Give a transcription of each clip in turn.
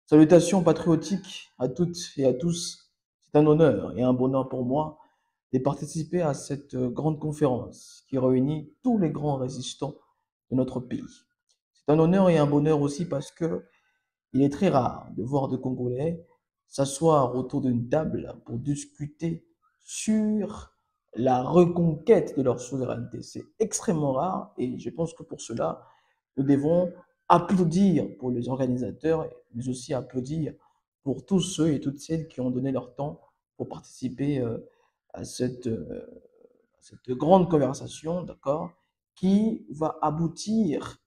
Salutations patriotiques à toutes et à tous. C'est un honneur et un bonheur pour moi de participer à cette grande conférence qui réunit tous les grands résistants de notre pays. C'est un honneur et un bonheur aussi parce que il est très rare de voir des Congolais s'asseoir autour d'une table pour discuter sur la reconquête de leur souveraineté. C'est extrêmement rare et je pense que pour cela, nous devons applaudir pour les organisateurs, mais aussi applaudir pour tous ceux et toutes celles qui ont donné leur temps pour participer à cette grande conversation, d'accord, qui va aboutir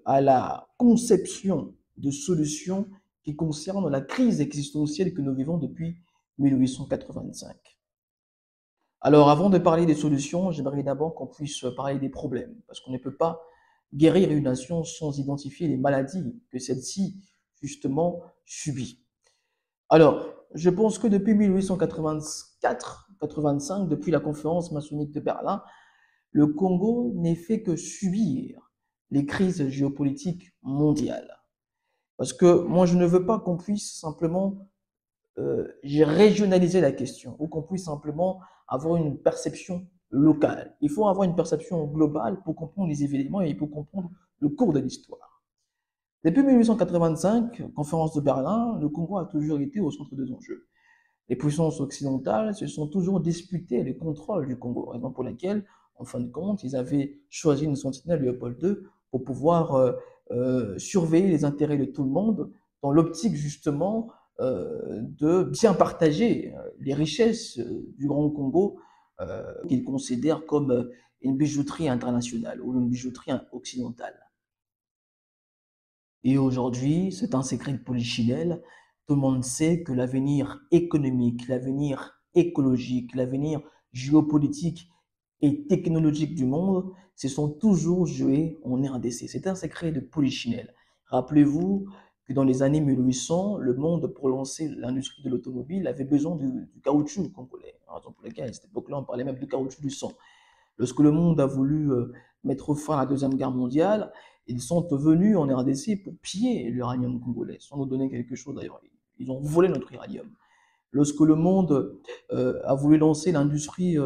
à la conception de solutions qui concernent la crise existentielle que nous vivons depuis 1885. Alors, avant de parler des solutions, j'aimerais d'abord qu'on puisse parler des problèmes, parce qu'on ne peut pas guérir une nation sans identifier les maladies que celle-ci, justement, subit. Alors, je pense que depuis 1884-85, depuis la conférence maçonnique de Berlin, le Congo n'est fait que subir les crises géopolitiques mondiales. Parce que moi, je ne veux pas qu'on puisse simplement régionaliser la question ou qu'on puisse simplement avoir une perception locale. Il faut avoir une perception globale pour comprendre les événements et pour comprendre le cours de l'histoire. Depuis 1885, conférence de Berlin, le Congo a toujours été au centre des enjeux. Les puissances occidentales se sont toujours disputées le contrôle du Congo, raison pour laquelle, en fin de compte, ils avaient choisi une sentinelle Léopold II pour pouvoir surveiller les intérêts de tout le monde dans l'optique justement de bien partager les richesses du Grand Congo qu'ils considèrent comme une bijouterie internationale ou une bijouterie occidentale. Et aujourd'hui, c'est un secret de polichinelle. Tout le monde sait que l'avenir économique, l'avenir écologique, l'avenir géopolitique et technologique du monde se sont toujours joués en RDC. C'est un secret de polichinelle. Rappelez-vous que dans les années 1800, le monde, pour lancer l'industrie de l'automobile, avait besoin du caoutchouc congolais. Raison pour laquelle, à cette époque-là, on parlait même du caoutchouc du sang. Lorsque le monde a voulu mettre fin à la Deuxième Guerre mondiale, ils sont venus en RDC pour piller l'uranium congolais, sans nous donner quelque chose d'ailleurs. Ils ont volé notre uranium. Lorsque le monde a voulu lancer l'industrie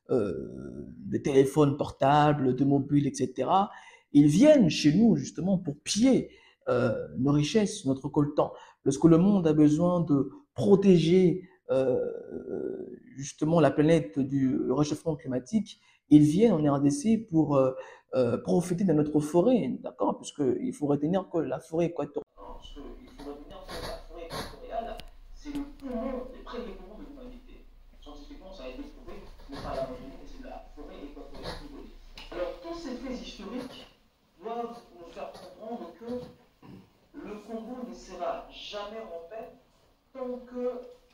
des téléphones portables, de mobiles, etc., ils viennent chez nous justement pour piller nos richesses, notre coltan. Lorsque le monde a besoin de protéger justement la planète du réchauffement climatique, ils viennent en RDC pour profiter de notre forêt, d'accord? Puisqu'il faut retenir que la forêt équatoriale, c'est le poumon, les près des poumons de l'humanité. Scientifiquement, ça a été prouvé, mais pas l'Amazonie, mais c'est la forêt équatoriale congolaise. Alors, tous ces faits historiques doivent nous faire comprendre que le Congo ne sera jamais en paix tant que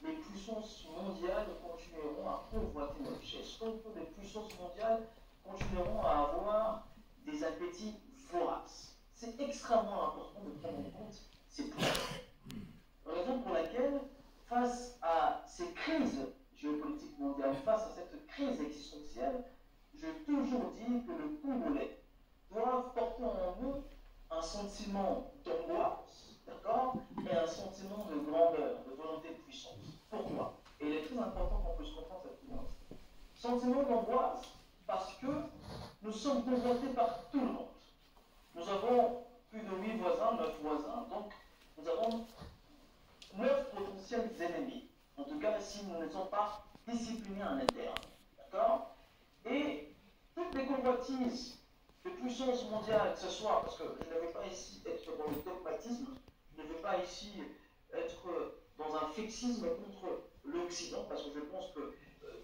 les puissances mondiales continueront à convoiter nos richesses, tant que les puissances mondiales continueront à avoir des appétits voraces. C'est extrêmement important de prendre en compte ces points. Raison pour laquelle, face à ces crises géopolitiques mondiales, face à cette crise existentielle, j'ai toujours dit que le Congolais doit porter en eux un sentiment d'angoisse, d'accord, et un sentiment de grandeur, de volonté de puissance. Pourquoi? Et il est très important qu'on puisse comprendre cette nuance. Sentiment d'angoisse parce que nous sommes convoités par tout le monde. Nous avons plus de 8 voisins, 9 voisins, donc nous avons 9 potentiels ennemis. En tout cas, si nous ne sommes pas disciplinés en interne. D'accord? Et toutes les convoitises de puissance mondiale, que ce soit, parce que je ne veux pas ici être dans le dogmatisme, je ne veux pas ici être dans un fixisme contre l'Occident, parce que je pense que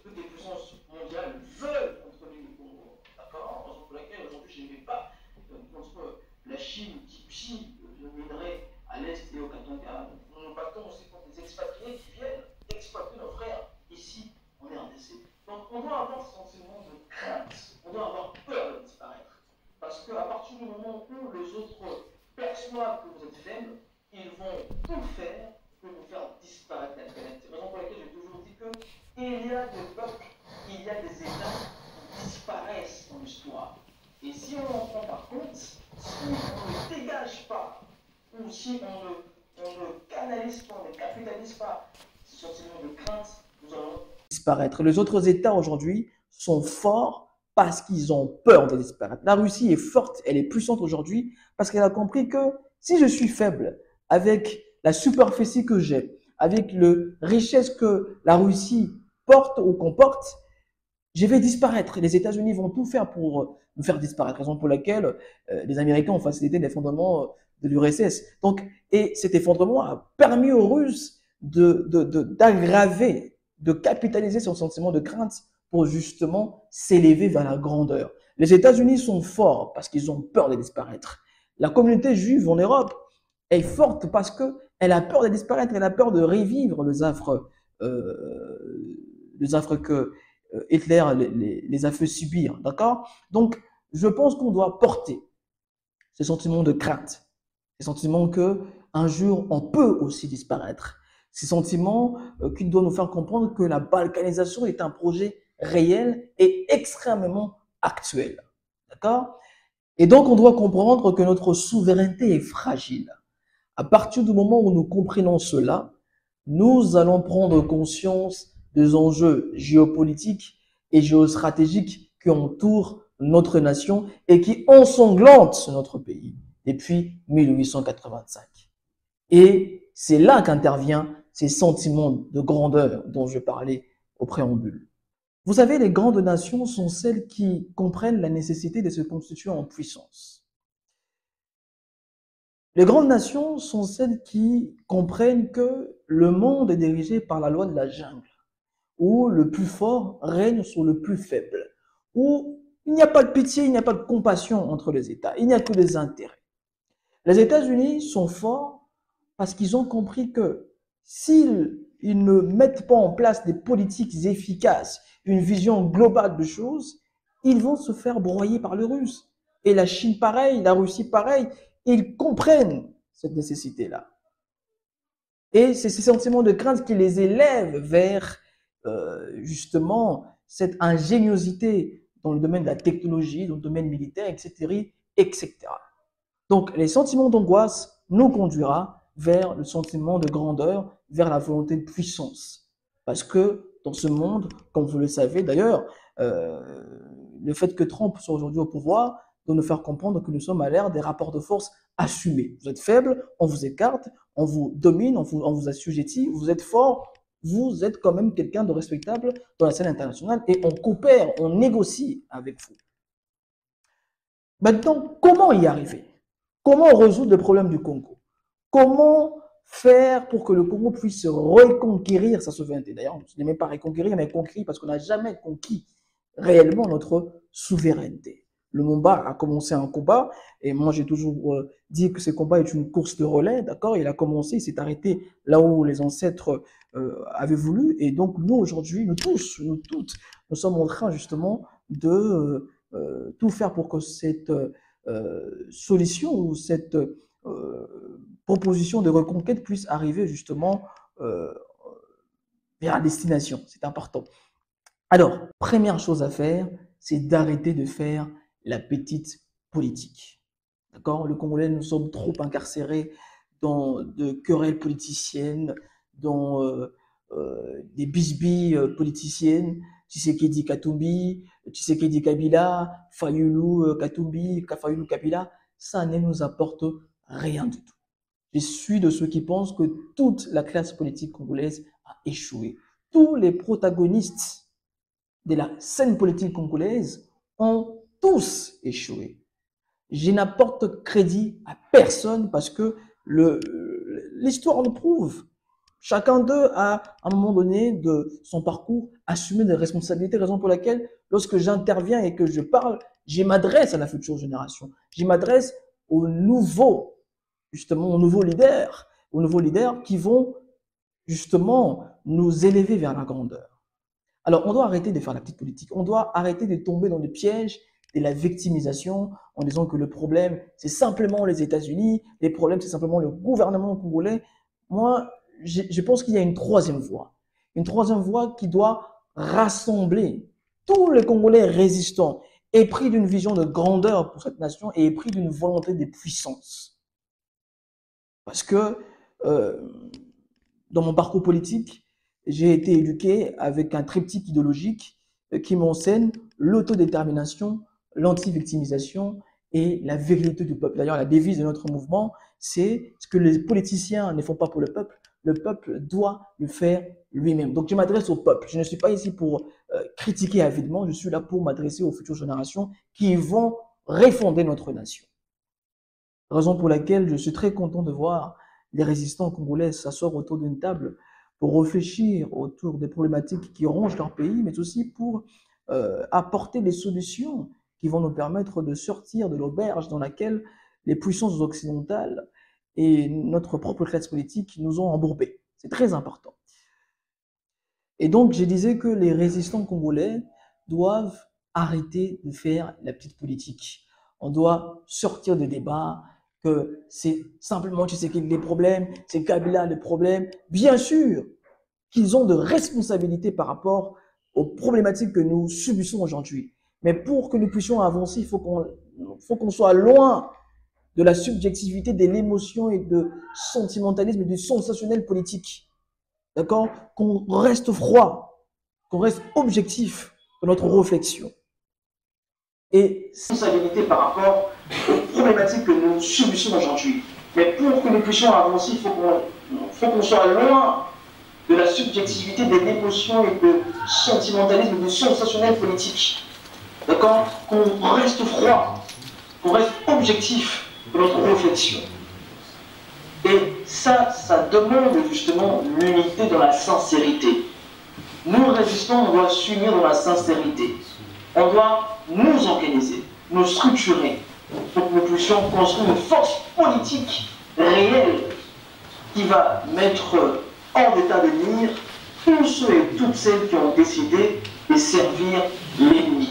toutes les puissances mondiales veulent contrôler le Congo. D'accord? Raison pour laquelle aujourd'hui je ne vais pas contre la Chine qui pille le minerai à l'est et au Katanga. Nous nous battons aussi contre les expatriés qui viennent exploiter nos frères ici en RDC. Donc on doit avoir ce sentiment de crainte, on doit avoir peur de disparaître. Parce qu'à partir du moment où les autres perçoivent que vous êtes faibles, ils vont tout faire pour vous faire disparaître la planète. C'est la raison pour laquelle j'ai toujours dit qu'il y a des peuples, il y a des États qui disparaissent dans l'histoire. Et si on n'en prend pas compte, si on ne dégage pas, ou si on ne on ne canalise pas, on ne capitalise pas ce sentiment de crainte, nous allons disparaître. Les autres États aujourd'hui sont forts parce qu'ils ont peur de disparaître. La Russie est forte, elle est puissante aujourd'hui parce qu'elle a compris que si je suis faible avec la superficie que j'ai, avec la richesse que la Russie porte ou comporte, je vais disparaître. Les États-Unis vont tout faire pour me faire disparaître, raison pour laquelle les Américains ont facilité l'effondrement de l'URSS. Donc, et cet effondrement a permis aux Russes d'aggraver, de capitaliser son sentiment de crainte pour justement s'élever vers la grandeur. Les États-Unis sont forts parce qu'ils ont peur de disparaître. La communauté juive en Europe est forte parce qu'elle a peur de disparaître, elle a peur de revivre les affres que Hitler les a fait subir, d'accord? Donc, je pense qu'on doit porter ce sentiment de crainte, ces sentiments que un jour on peut aussi disparaître, ces sentiments qui doivent nous faire comprendre que la balkanisation est un projet réel et extrêmement actuel, d'accord? Et donc, on doit comprendre que notre souveraineté est fragile. À partir du moment où nous comprenons cela, nous allons prendre conscience des enjeux géopolitiques et géostratégiques qui entourent notre nation et qui ensanglantent notre pays depuis 1885. Et c'est là qu'intervient ces sentiments de grandeur dont je parlais au préambule. Vous savez, les grandes nations sont celles qui comprennent la nécessité de se constituer en puissance. Les grandes nations sont celles qui comprennent que le monde est dirigé par la loi de la jungle, où le plus fort règne sur le plus faible, où il n'y a pas de pitié, il n'y a pas de compassion entre les États, il n'y a que des intérêts. Les États-Unis sont forts parce qu'ils ont compris que s'ils ne mettent pas en place des politiques efficaces, une vision globale de choses, ils vont se faire broyer par les Russes. Et la Chine pareil, la Russie pareil, ils comprennent cette nécessité-là. Et c'est ces sentiments de crainte qui les élèvent vers justement cette ingéniosité dans le domaine de la technologie, dans le domaine militaire, etc., etc. Donc, les sentiments d'angoisse nous conduira vers le sentiment de grandeur, vers la volonté de puissance. Parce que dans ce monde, comme vous le savez d'ailleurs, le fait que Trump soit aujourd'hui au pouvoir doit nous faire comprendre que nous sommes à l'ère des rapports de force assumés. Vous êtes faible, on vous écarte, on vous domine, on vous assujettit, vous êtes fort, vous êtes quand même quelqu'un de respectable dans la scène internationale et on coopère, on négocie avec vous. Maintenant, comment y arriver? Comment résoudre le problème du Congo? Comment faire pour que le Congo puisse reconquérir sa souveraineté? D'ailleurs, ce n'est même pas reconquérir, mais conquérir, parce qu'on n'a jamais conquis réellement notre souveraineté. Le Mumba a commencé un combat, et moi j'ai toujours dit que ce combat est une course de relais, d'accord? Il a commencé, il s'est arrêté là où les ancêtres avaient voulu, et donc nous aujourd'hui, nous tous, nous toutes, nous sommes en train justement de tout faire pour que cette solution ou cette proposition de reconquête puisse arriver justement vers la destination. C'est important. Alors, première chose à faire, c'est d'arrêter de faire la petite politique. D'accord? Le Congolais, nous sommes trop incarcérés dans de querelles politiciennes, dans des bisbilles politiciennes. Tshisekedi Katumbi, Tshisekedi Kabila, Fayulu Katumbi, Fayulu Kabila, ça ne nous apporte rien du tout. Je suis de ceux qui pensent que toute la classe politique congolaise a échoué. Tous les protagonistes de la scène politique congolaise ont tous échoué. Je n'apporte crédit à personne parce que l'histoire nous prouve. Chacun d'eux a, à un moment donné de son parcours, assumé des responsabilités, raison pour laquelle, lorsque j'interviens et que je parle, je m'adresse à la future génération. Je m'adresse justement, aux nouveaux leaders qui vont justement nous élever vers la grandeur. Alors, on doit arrêter de faire la petite politique. On doit arrêter de tomber dans le piège de la victimisation en disant que le problème, c'est simplement les États-Unis, les problèmes, c'est simplement le gouvernement congolais. Moi, je pense qu'il y a une troisième voie. Une troisième voie qui doit rassembler tous les Congolais résistants, épris d'une vision de grandeur pour cette nation et épris d'une volonté de puissance. Parce que euh, dans mon parcours politique, j'ai été éduqué avec un triptyque idéologique qui m'enseigne l'autodétermination, l'anti-victimisation et la virilité du peuple. D'ailleurs, la devise de notre mouvement, c'est ce que les politiciens ne font pas pour le peuple doit le faire lui-même. Donc, je m'adresse au peuple. Je ne suis pas ici pour critiquer avidement, je suis là pour m'adresser aux futures générations qui vont refonder notre nation. Raison pour laquelle je suis très content de voir les résistants congolais s'asseoir autour d'une table pour réfléchir autour des problématiques qui rongent leur pays, mais aussi pour apporter des solutions qui vont nous permettre de sortir de l'auberge dans laquelle les puissances occidentales et notre propre classe politique nous ont embourbés. C'est très important. Et donc, je disais que les résistants congolais doivent arrêter de faire la petite politique. On doit sortir des débats, que c'est simplement Tshisekedi les problèmes, c'est Kabila les problèmes. Bien sûr qu'ils ont de responsabilités par rapport aux problématiques que nous subissons aujourd'hui. Mais pour que nous puissions avancer, il faut qu'on soit loin de la subjectivité, de l'émotion et de sentimentalisme et du sensationnel politique. D'accord? Qu'on reste froid, qu'on reste objectif dans notre réflexion. Et responsabilité par rapport aux problématiques que nous subissons aujourd'hui. Mais pour que nous puissions avancer, il faut qu'on soit loin de la subjectivité, de l'émotion et de sentimentalisme, du sensationnel politique. D'accord? Qu'on reste froid, qu'on reste objectif dans notre réflexion. Et ça demande justement l'unité dans la sincérité. Nous, résistants, on doit s'unir dans la sincérité. On doit nous organiser, nous structurer, pour que nous puissions construire une force politique réelle qui va mettre hors d'état de nuire tous ceux et toutes celles qui ont décidé de servir l'ennemi.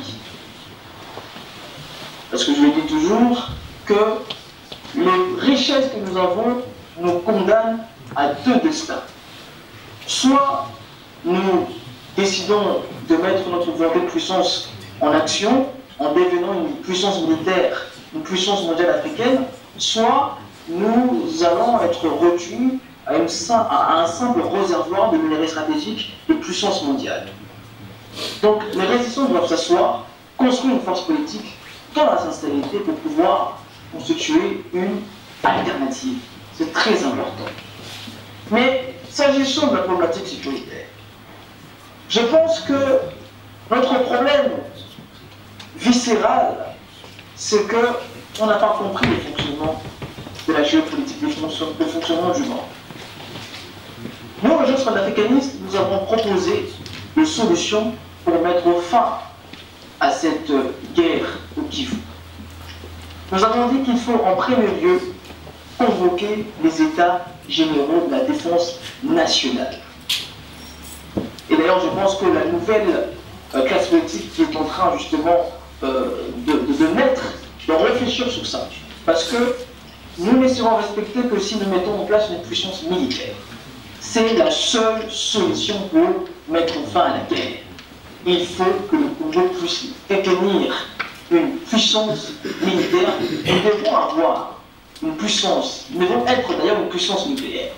Parce que je le dis toujours, que les richesses que nous avons nous condamnent à deux destins. Soit nous décidons de mettre notre volonté de puissance en action, en devenant une puissance militaire, une puissance mondiale africaine, soit nous allons être retenus à un simple réservoir de minerais stratégiques de puissance mondiale. Donc les résistants doivent s'asseoir, construire une force politique dans la sincérité pour pouvoir constituer une alternative. C'est très important. Mais s'agissant de la problématique sécuritaire, je pense que notre problème viscéral, c'est qu'on n'a pas compris le fonctionnement de la géopolitique, le fonctionnement du monde. Nous, les jeunes panafricanistes, nous avons proposé des solutions pour mettre fin à cette guerre au Kivu. Nous avons dit qu'il faut en premier lieu convoquer les États généraux de la défense nationale. Et d'ailleurs, je pense que la nouvelle classe politique qui est en train justement de réfléchir sur ça. Parce que nous ne serons respectés que si nous mettons en place une puissance militaire. C'est la seule solution pour mettre fin à la guerre. Il faut que le Congo puisse détenir une puissance militaire. Nous devons avoir une puissance, nous devons être d'ailleurs une puissance nucléaire.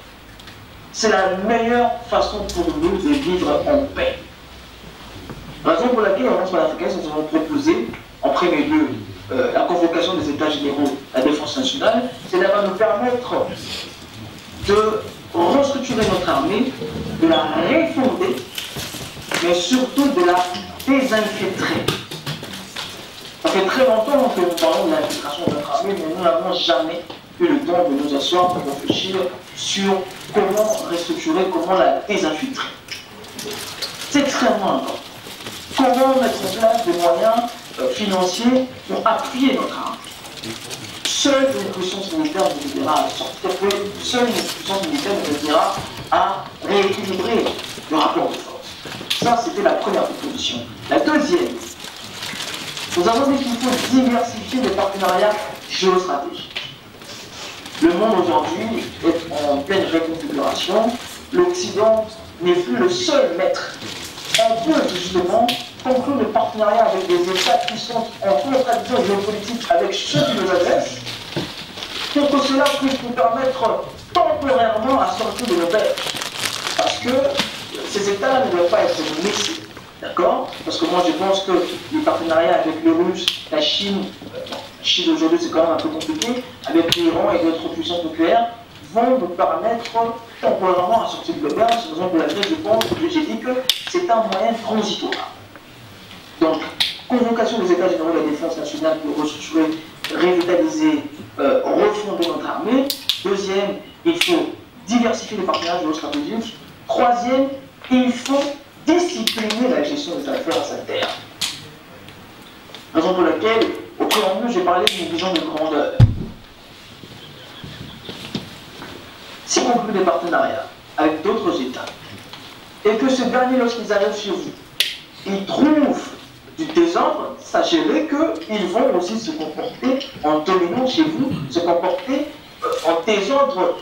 C'est la meilleure façon pour nous de vivre en paix. Raison pour laquelle, en France panafricaine, nous avons proposé, en premier lieu, la convocation des États généraux de la défense nationale. Cela va nous permettre de restructurer notre armée, de la refonder, mais surtout de la désinfiltrer. Ça fait très longtemps que nous parlons de l'infiltration de notre armée, mais nous n'avons jamais eu le temps de nous asseoir pour réfléchir sur comment restructurer, comment la désinfiltrer. C'est extrêmement important. Comment mettre en place des moyens financiers pour appuyer notre armée. Seule une puissance militaire nous aidera à sortir, seule une puissance militaire nous aidera à rééquilibrer le rapport de force. Ça, c'était la première proposition. La deuxième, nous avons dit qu'il faut diversifier les partenariats géostratégiques. Le monde aujourd'hui est en pleine reconfiguration. L'Occident n'est plus le seul maître. On peut justement conclure des partenariats avec des États qui sont en contradiction géopolitique avec ceux qui nous agressent, pour que cela puisse nous permettre temporairement à sortir de l'auberge. Parce que ces États ne doivent pas être laissés. D'accord? Parce que moi je pense que les partenariats avec les Russes, la Chine aujourd'hui c'est quand même un peu compliqué, avec l'Iran et d'autres puissances nucléaires, vont nous permettre temporairement à sortir de l'auberge. C'est la raison pour laquelle je pense que j'ai dit que c'est un moyen transitoire. Donc, convocation des États généraux de la défense nationale pour restructurer, revitaliser, refonder notre armée. Deuxième, il faut diversifier les partenariats géostratégiques. Troisième, il faut discipliner la gestion des affaires sanitaires. Raison pour laquelle, au préambule, j'ai parlé d'une vision de grandeur. Si on conclut des partenariats avec d'autres États, et que ces derniers, lorsqu'ils arrivent chez vous, ils trouvent du désordre, sachez-le qu'ils vont aussi se comporter en dominant chez vous, se comporter en désordre,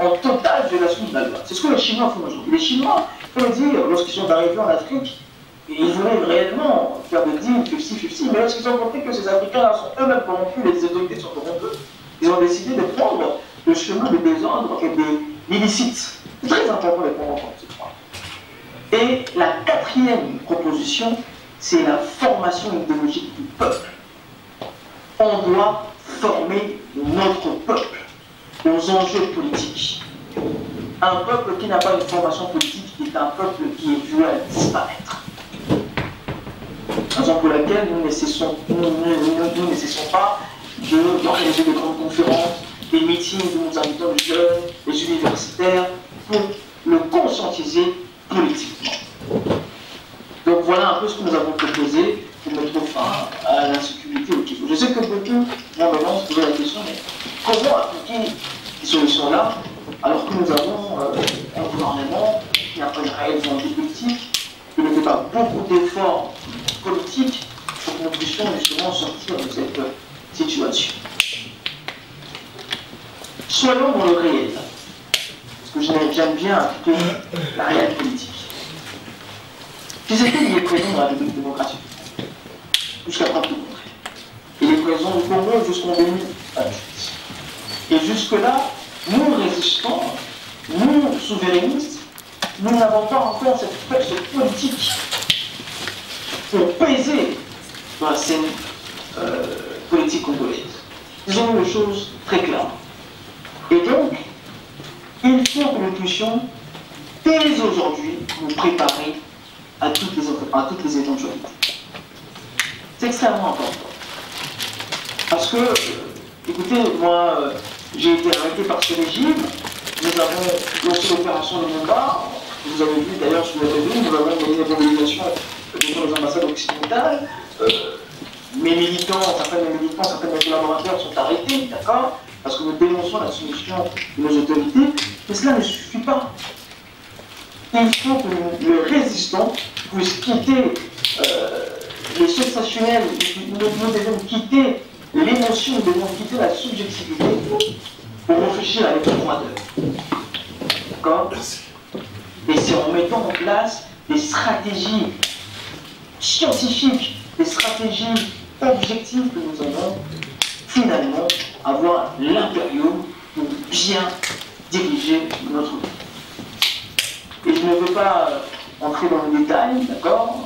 en totale violation de la loi. C'est ce que les Chinois font aujourd'hui. Les Chinois, il faut le dire, lorsqu'ils sont arrivés en Afrique, ils voulaient réellement faire des deals 50-50, mais lorsqu'ils ont compris que ces Africains-là sont eux-mêmes corrompus, les autorités sont corrompues, ils ont décidé de prendre le chemin des désordres et des illicites. C'est très important de prendre en compte ce point. Et la quatrième proposition, c'est la formation idéologique du peuple. On doit former notre peuple aux enjeux politiques. Un peuple qui n'a pas une formation politique est un peuple qui est voué à disparaître. Raison pour laquelle nous ne cessons pas d'organiser des grandes conférences, des meetings où nous invitons les jeunes, les universitaires, pour le conscientiser politiquement. Donc voilà un peu ce que nous avons proposé pour mettre fin à l'insécurité au Kivu. Je sais que beaucoup vont maintenant se poser la question, mais comment appliquer ces solutions-là alors que nous avons un gouvernement qui n'a pas une réelle volonté politique, qui ne fait pas beaucoup d'efforts politiques pour que nous puissions justement sortir de cette situation. Soyons dans le réel, parce que j'aime bien appliquer la réelle politique. Tshisekedi est présent dans la République démocratique, jusqu'à preuve du contraire. Il est présent au Congo jusqu'en 2028. Et jusque-là, nous résistants, nous souverainistes, nous n'avons pas encore cette force politique pour peser dans la scène politique congolaise. Disons les choses très clairement. Et donc, il faut que nous puissions, dès aujourd'hui, nous préparer à toutes les éventualités. C'est extrêmement important. Parce que, écoutez, moi, j'ai été arrêté par ce régime, nous avons lancé l'opération de Mumba, vous avez vu d'ailleurs sur le réseau, nous avons gagné des mobilisations devant les ambassades occidentales, mes militants, certains de mes collaborateurs sont arrêtés, d'accord, parce que nous dénonçons la soumission de nos autorités, mais cela ne suffit pas. Il faut que le résistant puisse quitter les sensationnels, nous devons quitter l'émotion, nous devons quitter la subjectivité pour réfléchir avec froideur. D'accord? Et c'est en mettant en place des stratégies scientifiques, des stratégies objectives que nous allons finalement avoir l'impérium pour bien diriger notre vie. Et je ne veux pas entrer dans le détail, d'accord?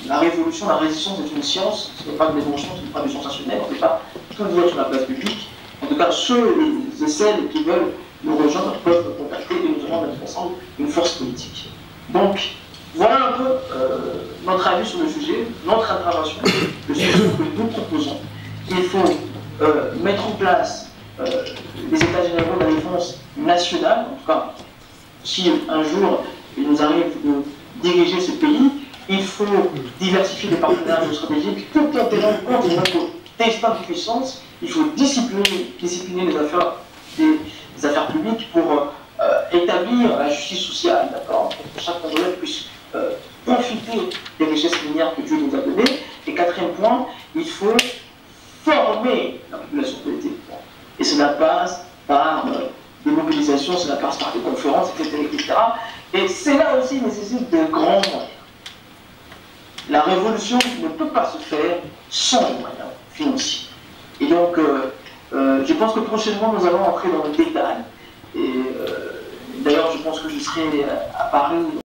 La révolution, la résistance est une science, ce n'est pas de l'émotion, ce n'est pas du sensationnel, on ne peut pas tout dire sur la place publique. En tout cas, ceux et celles qui veulent nous rejoindre peuvent nous contacter et nous allons mettre ensemble une force politique. Donc, voilà un peu notre avis sur le sujet, notre intervention, le sujet que nous proposons. Il faut mettre en place les États généraux de la défense nationale, en tout cas, si un jour il nous arrive de diriger ce pays, il faut diversifier les partenaires géostratégiques tout en tenant compte de notre destin de puissance. Il faut discipliner les affaires publiques pour établir la justice sociale, d'accord, pour que chaque Congolais puisse profiter des richesses minières que Dieu nous a données. Et quatrième point, il faut former la population politique. Et cela passe par des mobilisations, cela passe par des conférences, etc. etc. Et cela aussi nécessite de grands moyens. La révolution ne peut pas se faire sans les moyens financiers. Et donc, je pense que prochainement, nous allons entrer dans le détail. Et d'ailleurs, je pense que je serai à Paris